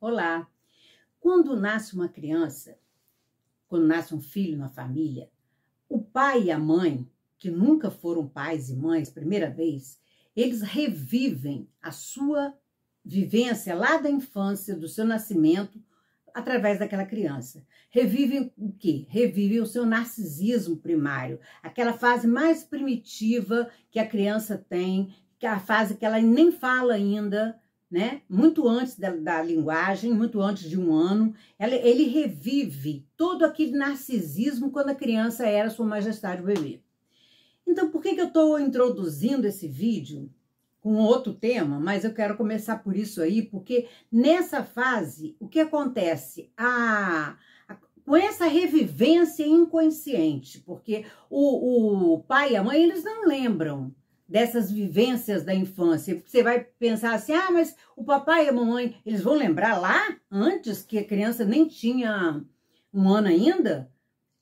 Olá! Quando nasce uma criança, quando nasce um filho na família, o pai e a mãe, que nunca foram pais e mães, primeira vez, eles revivem a sua vivência lá da infância, do seu nascimento, através daquela criança. Revivem o quê? Revivem o seu narcisismo primário, aquela fase mais primitiva que a criança tem, que é a fase que ela nem fala ainda, né? Muito antes da linguagem, muito antes de 1 ano, ele revive todo aquele narcisismo quando a criança era Sua Majestade o bebê. Então, por que eu estou introduzindo esse vídeo com outro tema? Mas eu quero começar por isso aí, porque nessa fase, o que acontece? Com essa revivência inconsciente, porque o pai e a mãe, eles não lembram dessas vivências da infância. Você vai pensar assim, mas o papai e a mamãe, eles vão lembrar lá, antes que a criança nem tinha 1 ano ainda?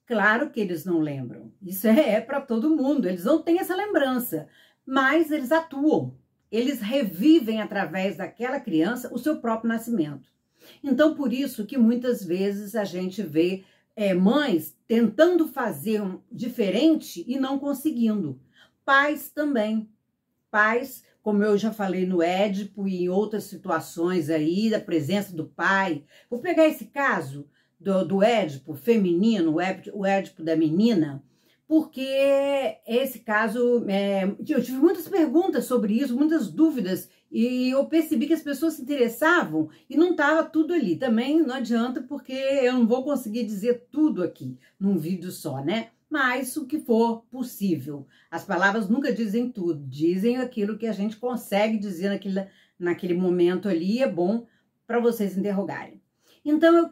Claro que eles não lembram. Isso é para todo mundo, eles não têm essa lembrança, mas eles atuam. Eles revivem através daquela criança o seu próprio nascimento. Então, por isso que muitas vezes a gente vê mães tentando fazer diferente e não conseguindo. Pais também. Pais, como eu já falei no Édipo e em outras situações aí, da presença do pai. Vou pegar esse caso do Édipo feminino, o Édipo da menina, porque esse caso, eu tive muitas perguntas sobre isso, muitas dúvidas, e eu percebi que as pessoas se interessavam e não estava tudo ali. Também não adianta, porque eu não vou conseguir dizer tudo aqui num vídeo só, né? Mas o que for possível. As palavras nunca dizem tudo, dizem aquilo que a gente consegue dizer naquele momento ali, é bom para vocês interrogarem. Então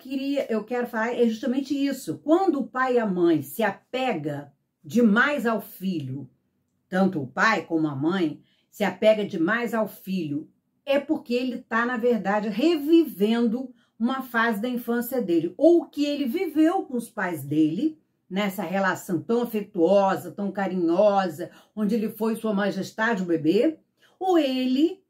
eu quero falar justamente isso. Quando o pai e a mãe se apega demais ao filho, tanto o pai como a mãe se apega demais ao filho, é porque ele está, na verdade, revivendo uma fase da infância dele, ou que ele viveu com os pais dele, nessa relação tão afetuosa, tão carinhosa, onde ele foi Sua Majestade o bebê, ou ele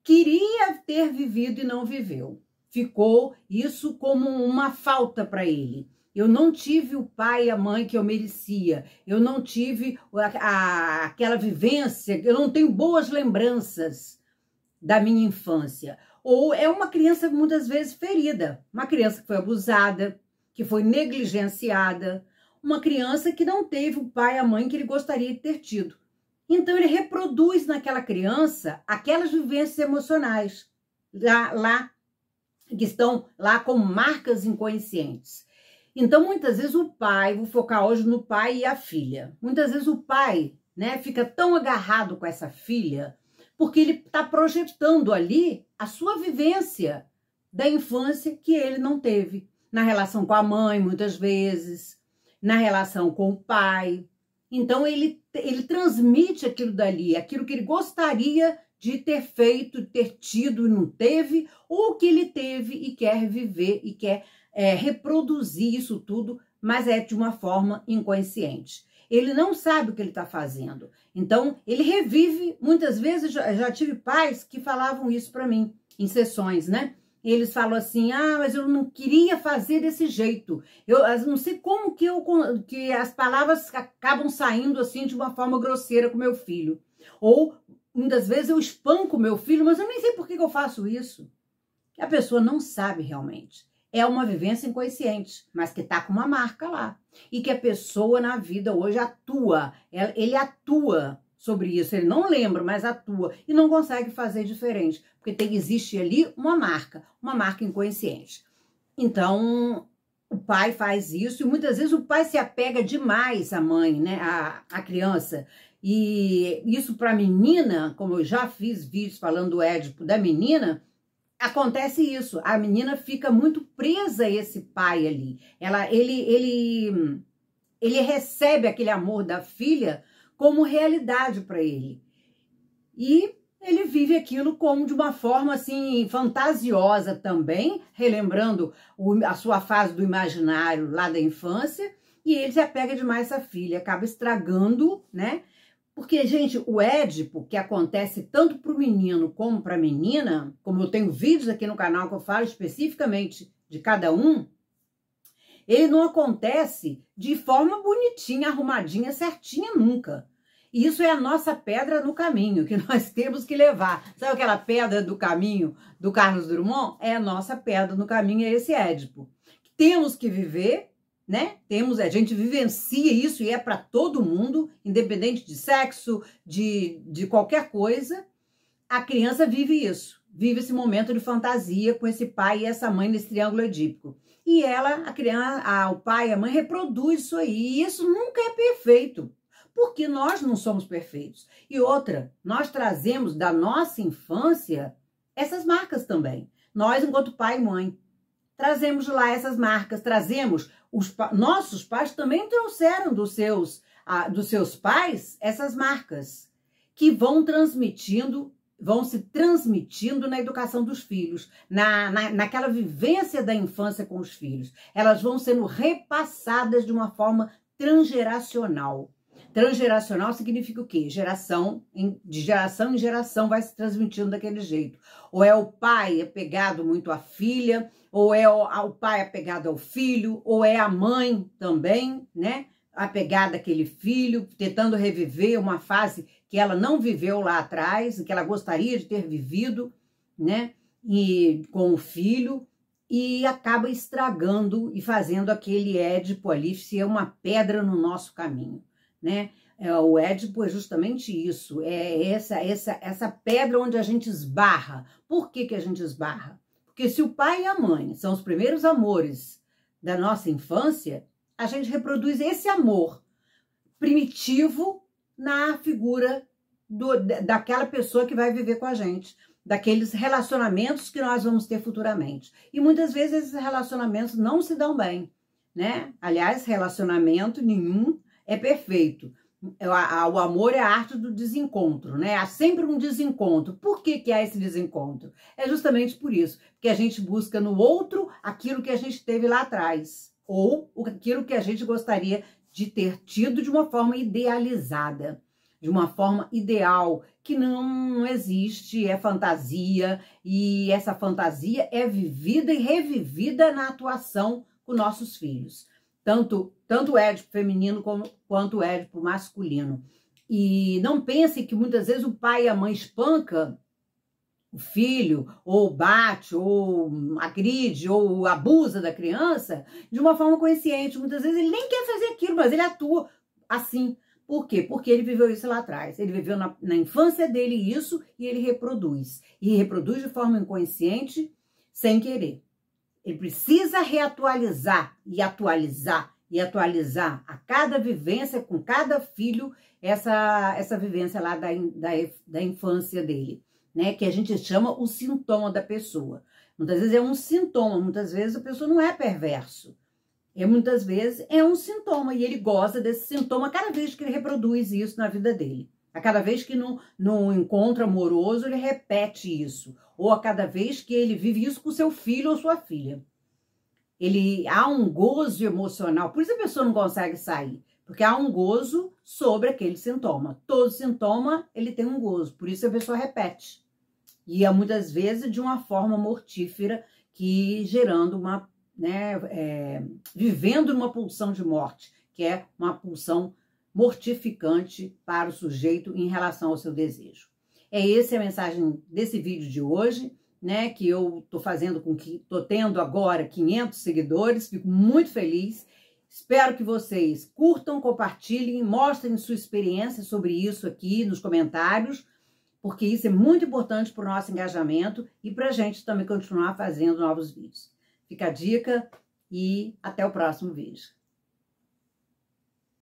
queria ter vivido e não viveu. Ficou isso como uma falta para ele. Eu não tive o pai e a mãe que eu merecia, eu não tive aquela vivência, eu não tenho boas lembranças da minha infância. Ou é uma criança muitas vezes ferida, uma criança que foi abusada, que foi negligenciada, uma criança que não teve o pai e a mãe que ele gostaria de ter tido. Então ele reproduz naquela criança aquelas vivências emocionais, lá que estão lá como marcas inconscientes. Então, muitas vezes o pai, vou focar hoje no pai e a filha. Muitas vezes o pai, né, fica tão agarrado com essa filha, porque ele está projetando ali a sua vivência da infância que ele não teve. Na relação com a mãe, muitas vezes, na relação com o pai. Então, ele transmite aquilo dali, aquilo que ele gostaria de ter feito, ter tido e não teve, ou que ele teve e quer viver e quer reproduzir isso tudo, mas é de uma forma inconsciente. Ele não sabe o que ele está fazendo. Então, ele revive, muitas vezes, já tive pais que falavam isso para mim, em sessões, né? Eles falam assim, mas eu não queria fazer desse jeito. Eu não sei como que as palavras acabam saindo assim de uma forma grosseira com meu filho. Ou, muitas vezes, eu espanco meu filho, mas eu nem sei por que eu faço isso. A pessoa não sabe realmente. É uma vivência inconsciente, mas que está com uma marca lá. E que a pessoa na vida hoje atua, ele atua sobre isso, ele não lembra, mas atua e não consegue fazer diferente, porque existe ali uma marca inconsciente. Então, o pai faz isso e muitas vezes o pai se apega demais à mãe, né, à criança. E isso para a menina, como eu já fiz vídeos falando do Édipo da menina, acontece isso, a menina fica muito presa a esse pai ali. Ele recebe aquele amor da filha como realidade para ele. E ele vive aquilo como de uma forma assim fantasiosa também, relembrando a sua fase do imaginário lá da infância, e ele se apega demais a essa filha, acaba estragando, né, Porque, gente, o Édipo, que acontece tanto para o menino como para a menina, como eu tenho vídeos aqui no canal que eu falo especificamente de cada um, ele não acontece de forma bonitinha, arrumadinha, certinha nunca. E isso é a nossa pedra no caminho, que nós temos que levar. Sabe aquela pedra do caminho do Carlos Drummond? É a nossa pedra no caminho, é esse Édipo. Temos que viver, né? A gente vivencia isso e é para todo mundo, independente de sexo, de qualquer coisa. A criança vive isso, vive esse momento de fantasia com esse pai e essa mãe nesse triângulo edípico. E ela, a criança, o pai e a mãe reproduz isso aí. E isso nunca é perfeito, porque nós não somos perfeitos. E outra, nós trazemos da nossa infância essas marcas também. Nós, enquanto pai e mãe, trazemos de lá essas marcas, trazemos, nossos pais também trouxeram dos seus pais essas marcas, que vão se transmitindo na educação dos filhos, naquela vivência da infância com os filhos. Elas vão sendo repassadas de uma forma transgeracional. Transgeracional significa o quê? De geração em geração vai se transmitindo daquele jeito. Ou é o pai apegado muito à filha, ou é o pai apegado ao filho, ou é a mãe também, né? Apegada àquele filho, tentando reviver uma fase que ela não viveu lá atrás, que ela gostaria de ter vivido, né? E com o filho, e acaba estragando e fazendo aquele Édipo ali ser uma pedra no nosso caminho, né? O Édipo é justamente isso, é essa pedra onde a gente esbarra. Por que a gente esbarra? Porque se o pai e a mãe são os primeiros amores da nossa infância, a gente reproduz esse amor primitivo na figura daquela pessoa que vai viver com a gente, daqueles relacionamentos que nós vamos ter futuramente. E muitas vezes esses relacionamentos não se dão bem, né? Aliás, relacionamento nenhum é perfeito. O amor é a arte do desencontro, né? Há sempre um desencontro. Por que há esse desencontro? É justamente por isso, porque a gente busca no outro aquilo que a gente teve lá atrás, ou aquilo que a gente gostaria de ter tido de uma forma idealizada, de uma forma ideal, que não existe, é fantasia, e essa fantasia é vivida e revivida na atuação com nossos filhos. Tanto o Édipo feminino quanto o Édipo masculino. E não pensem que muitas vezes o pai e a mãe espancam o filho, ou bate, ou agride, ou abusa da criança de uma forma consciente. Muitas vezes ele nem quer fazer aquilo, mas ele atua assim. Por quê? Porque ele viveu isso lá atrás. Ele viveu na infância dele isso e ele reproduz. E reproduz de forma inconsciente, sem querer. Ele precisa reatualizar e atualizar e atualizar a cada vivência, com cada filho, essa vivência lá da infância dele, né? Que a gente chama o sintoma da pessoa. Muitas vezes é um sintoma, muitas vezes a pessoa não é perverso. Muitas vezes é um sintoma e ele goza desse sintoma cada vez que ele reproduz isso na vida dele. A cada vez que num encontro amoroso ele repete isso. Ou a cada vez que ele vive isso com seu filho ou sua filha. Há um gozo emocional, por isso a pessoa não consegue sair. Porque há um gozo sobre aquele sintoma. Todo sintoma, ele tem um gozo, por isso a pessoa repete. E é muitas vezes de uma forma mortífera, que gerando vivendo uma pulsão de morte, que é uma pulsão mortificante para o sujeito em relação ao seu desejo. Essa é a mensagem desse vídeo de hoje, né? Que eu tô fazendo com que tô tendo agora 500 seguidores, fico muito feliz. Espero que vocês curtam, compartilhem, mostrem sua experiência sobre isso aqui nos comentários, porque isso é muito importante para o nosso engajamento e para a gente também continuar fazendo novos vídeos. Fica a dica e até o próximo vídeo.